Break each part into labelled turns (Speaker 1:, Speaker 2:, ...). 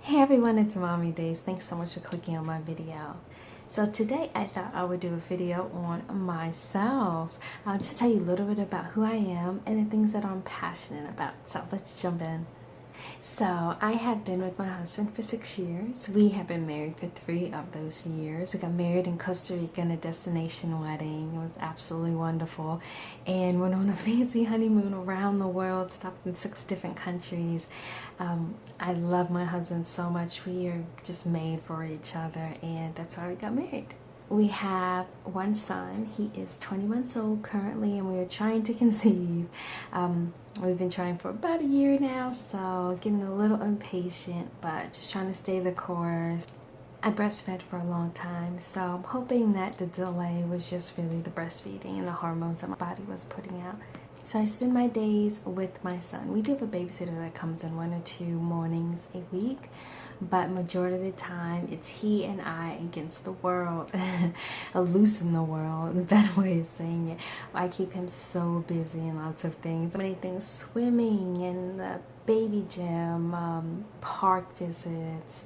Speaker 1: Hey everyone, it's Mommy Days. Thanks so much for clicking on my video. So today I thought I would do a video on myself. I'll just tell you a little bit about who I am and the things that I'm passionate about. So let's jump in. So I have been with my husband for 6 years. We have been married for 3 of those years. We got married in Costa Rica in a destination wedding. It was absolutely wonderful. And went on a fancy honeymoon around the world, stopped in 6 different countries. I love my husband so much. We are just made for each other, and that's why we got married. We have one son. He is 20 months old currently, and we are trying to conceive. We've been trying for about a year now, so getting a little impatient, but just trying to stay the course. I breastfed for a long time, so I'm hoping that the delay was just really the breastfeeding and the hormones that my body was putting out. So I spend my days with my son. We do have a babysitter that comes in 1 or 2 mornings a week, but majority of the time it's he and I against the world. Loose in the world, the better way of saying it. I keep him so busy in lots of things. Many things, swimming in the baby gym, park visits,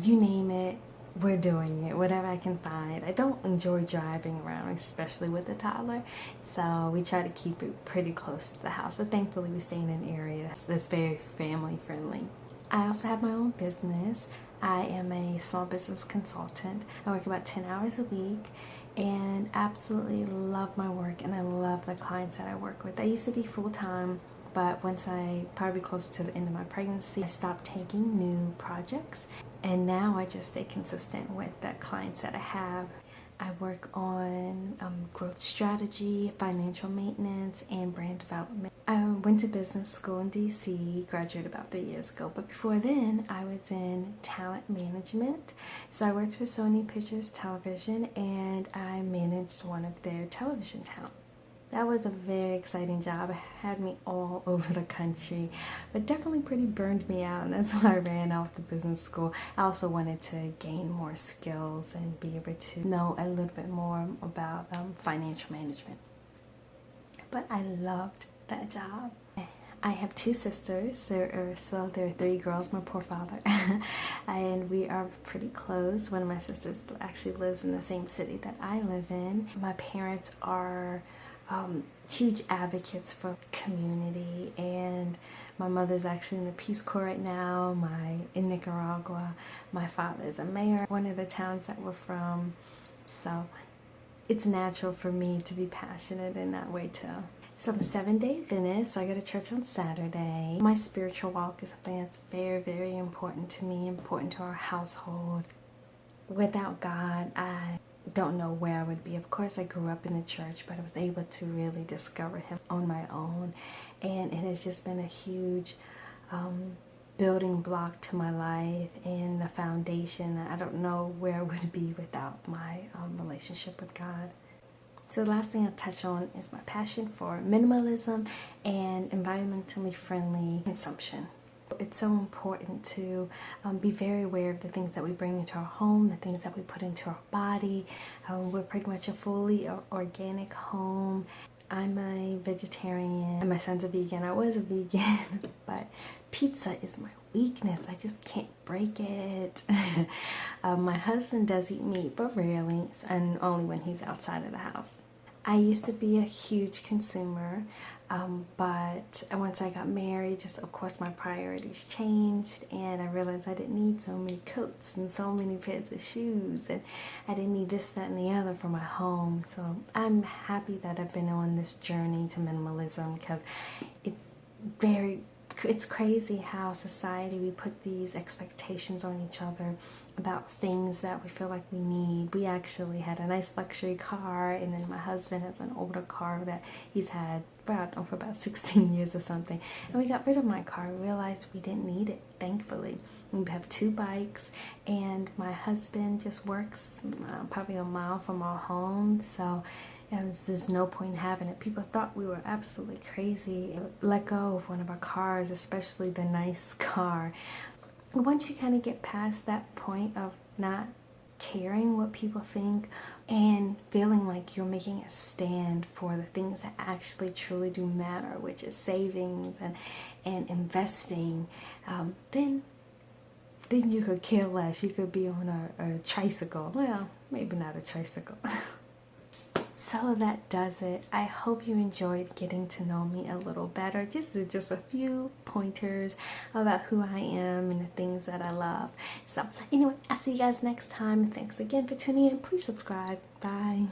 Speaker 1: you name it, we're doing it, whatever I can find. I don't enjoy driving around, especially with a toddler, so we try to keep it pretty close to the house, but thankfully we stay in an area that's very family friendly. I also have my own business. I am a small business consultant. I work about 10 hours a week and absolutely love my work, and I love the clients that I work with. I used to be full-time, but once I probably close to the end of my pregnancy, I stopped taking new projects, and now I just stay consistent with the clients that I have. I work on growth strategy, financial maintenance, and brand development. I went to business school in DC, graduated about 3 years ago, but before then I was in talent management. So I worked for Sony Pictures Television, and I managed one of their television talent. That was a very exciting job. It had me all over the country, but definitely pretty burned me out, and that's why I ran off to business school. I also wanted to gain more skills and be able to know a little bit more about financial management. But I loved that job. I have 2 sisters, so there are 3 girls, my poor father, and we are pretty close. One of my sisters actually lives in the same city that I live in. My parents are huge advocates for community, and my mother's actually in the Peace Corps right now, in Nicaragua. My father is a mayor, one of the towns that we're from, so it's natural for me to be passionate in that way too. So I'm a 7-day Adventist, so I go to church on Saturday. My spiritual walk is something that's very, very important to me, important to our household. Without God, I don't know where I would be. Of course, I grew up in the church, but I was able to really discover Him on my own, and it has just been a huge building block to my life and the foundation. I don't know where I would be without my relationship with God. So the last thing I'll touch on is my passion for minimalism and environmentally friendly consumption. It's so important to be very aware of the things that we bring into our home, the things that we put into our body. We're pretty much a fully organic home. I'm a vegetarian and my son's a vegan. I was a vegan, but pizza is my weakness. I just can't break it. My husband does eat meat, but rarely, and only when he's outside of the house. I used to be a huge consumer, but once I got married, just of course my priorities changed, and I realized I didn't need so many coats and so many pairs of shoes, and I didn't need this, that, and the other for my home. So I'm happy that I've been on this journey to minimalism, because it's crazy how society, we put these expectations on each other about things that we feel like we need. We actually had a nice luxury car, and then my husband has an older car that he's had for about 16 years or something, and we got rid of my car. We realized we didn't need it, thankfully. We have 2 bikes, and my husband just works probably a mile from our home, so there's no point in having it. People thought we were absolutely crazy. Let go of one of our cars, especially the nice car. Once you kind of get past that point of not caring what people think and feeling like you're making a stand for the things that actually truly do matter, which is savings and investing, then then you could care less. You could be on a tricycle. Well, maybe not a tricycle. So that does it. I hope you enjoyed getting to know me a little better. Just a few pointers about who I am and the things that I love. So anyway, I'll see you guys next time. Thanks again for tuning in. Please subscribe. Bye.